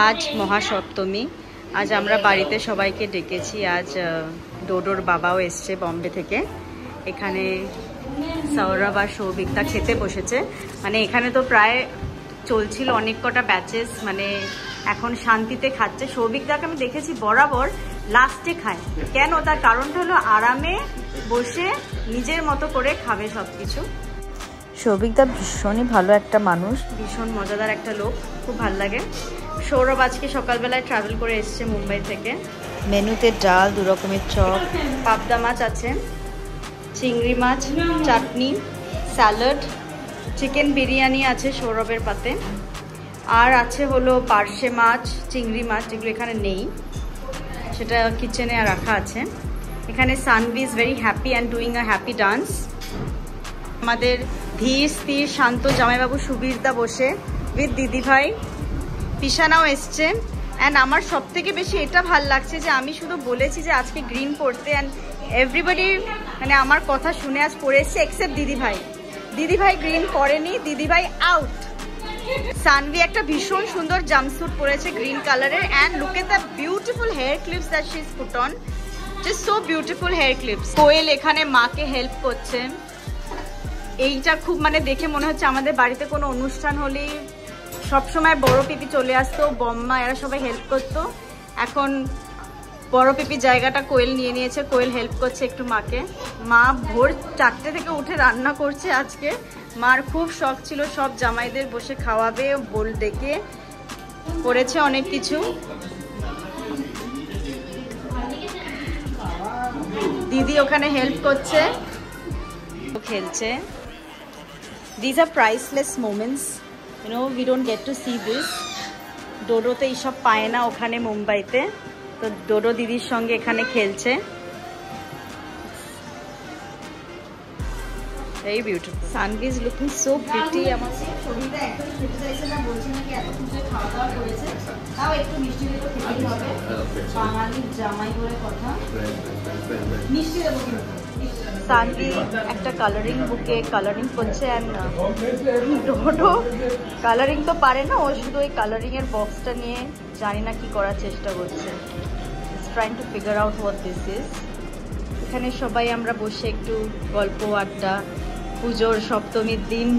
আজ মহাসপ্তমী। আজ আমরা বাড়িতে সবাইকে ডেকেছি। আজ ডোডোর বাবাও এসছে বম্বে থেকে। এখানে সৌরভ আর সৌভিকদা খেতে বসেছে। মানে এখানে তো প্রায় চলছিল অনেক কটা ব্যাচেস, মানে এখন শান্তিতে খাচ্ছে। সৌভিকদাকে আমি দেখেছি বরাবর লাস্টে খায়। কেন? তার কারণটা হলো আরামে বসে নিজের মতো করে খাবে সবকিছু। সৌভিকদা ভীষণই ভালো একটা মানুষ, ভীষণ মজাদার একটা লোক, খুব ভালো লাগে। সৌরভ আজকে সকালবেলায় ট্রাভেল করে এসছে মুম্বাই থেকে। মেনুতে ডাল, 2 রকমের চপ, পাবদা মাছ আছে, চিংড়ি মাছ, চাটনি, স্যালাড, চিকেন বিরিয়ানি আছে সৌরভের পাতে, আর আছে হলো পার্শে মাছ, চিংড়ি মাছ, যেগুলো এখানে নেই, সেটা কিচেনে রাখা আছে। এখানে Sanvi is very happy and doing a happy dance. আমাদের ধীর স্থির শান্ত জামাইবাবু সুবীরদা বসে উইথ দিদিভাই। পিসানাও এসছে। অ্যান্ড আমার সব থেকে বেশি এটা ভাল লাগছে যে আমি শুধু বলেছি যে আজকে গ্রিন পরতে, অ্যান্ড এভরিবডি মানে আমার কথা শুনে আজ পরে এসছে এক্সেপ্ট দিদিভাই। দিদিভাই গ্রিন পরেনি, দিদিভাই আউট। সানভি একটা ভীষণ সুন্দর জাম্পস্যুট পরেছে গ্রিন কালারের। And look at the beautiful hair clips that she is put on, just so beautiful hair clips. Koel এখানে মাকে হেল্প করছে। এইটা খুব মানে দেখে মনে হচ্ছে আমাদের বাড়িতে কোনো অনুষ্ঠান হলেই সবসময় বড় পিপি চলে আসতো, বম্মা এরা সবাই হেল্প করতো। এখন বড় পিপির জায়গাটা কোয়েল নিয়ে নিয়েছে। কোয়েল হেল্প করছে একটু মাকে। মা ভোর 4টে থেকে উঠে রান্না করছে আজকে। মার খুব শখ ছিল সব জামাইদের বসে খাওয়াবে, বল ডেকে করেছে অনেক কিছু। দিদি ওখানে হেল্প করছে, খেলছে। These are priceless moments, you know, we don't get to see this. ডোডোতে এইসব পায় না ওখানে মুম্বাইতে, তো ডোডো দিদির সঙ্গে এখানে খেলছে। Very beautiful. Sanvi is looking so pretty. আমাদের শরীরটা একদম খেতে চাইছে না, বলছে নাকি এত কিছু খাওয়া দাওয়া করেছে, তাও একটু মিষ্টি তো খেতেই হবে। বাঙালির জামাই বলে কথা, মিষ্টি দেবো কিন্তু। সানভি একটা কালারিং বুকে কালারিং করছে। অ্যান্ড ডোডো কালারিং তো পারে না, ও শুধু ওই কালারিং এর বক্সটা নিয়ে জানি না কি করার চেষ্টা করছে। It's trying to figure out what this is. এখানে সবাই আমরা বসে একটু গল্প আড্ডা, পুজোর সপ্তমীর দিন।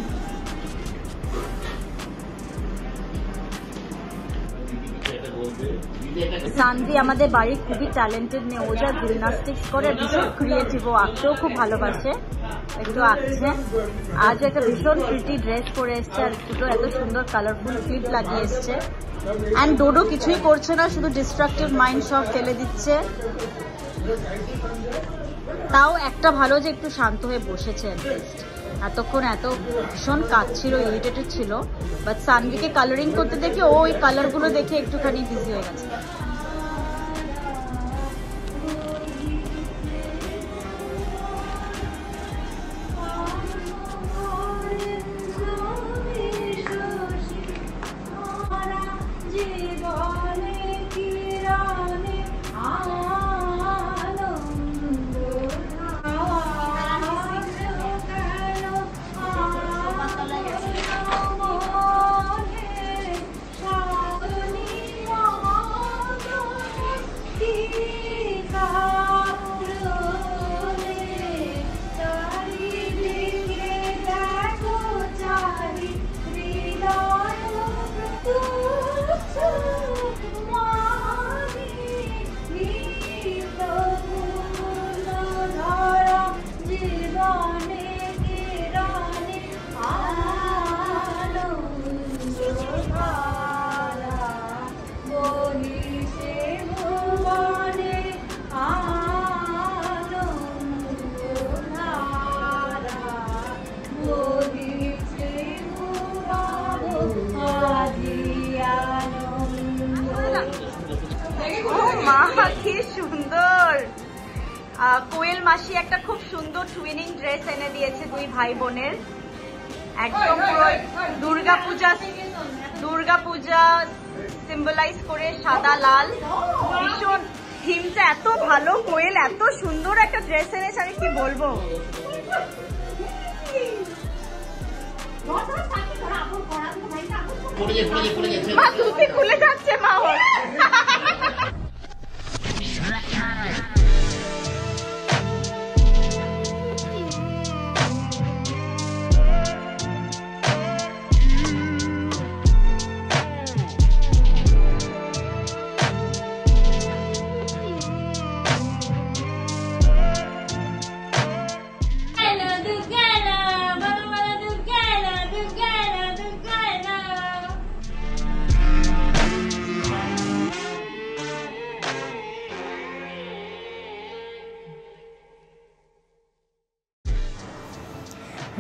সানভি আমাদের বাড়ির খুবই ট্যালেন্টেড মেয়ে। ও যা জিমনাস্টিক্স করে, ভীষণ ক্রিয়েটিভ। ও আঁকতেও খুব ভালোবাসে, একটু আঁকছে। আজ একটা ভীষণ প্রিটি ড্রেস পরে এসছে, আর দুটো এত সুন্দর কালারফুল ক্লিপ লাগিয়ে এসছে। অ্যান্ড ডোডো কিছুই করছে না, শুধু ডিস্ট্রাক্টিভ মাইন্ড সব ফেলে দিচ্ছে। তাও একটা ভালো যে একটু শান্ত হয়ে বসেছে অ্যাটলিস্ট। এতক্ষণ এত ভীষণ কাঁদছিল, ইরিটেটেড ছিল। বাট সানভিকে কালারিং করতে দেখে ও ওই কালারগুলো দেখে একটুখানি বিজি হয়ে গেছে। কি সুন্দর! কোয়েল মাসি একটা খুব সুন্দর টুইনিং ড্রেস এনে দিয়েছে দুই ভাই বোনের। একদম দুর্গাপূজা সিম্বলাইজ করে সাদা লাল, ভীষণ থিমটা এত ভালো। কোয়েল এত সুন্দর একটা ড্রেস এনেছে, আমি কি বলবো। মা ধুতি খুলে যাচ্ছে মা ওর।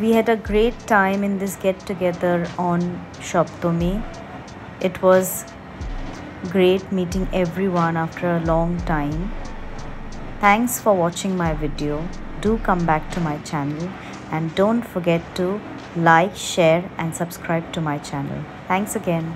We had a great time in this get together on Shoptami. It was great meeting everyone after a long time. Thanks for watching my video. Do come back to my channel and don't forget to like, share and subscribe to my channel. Thanks again.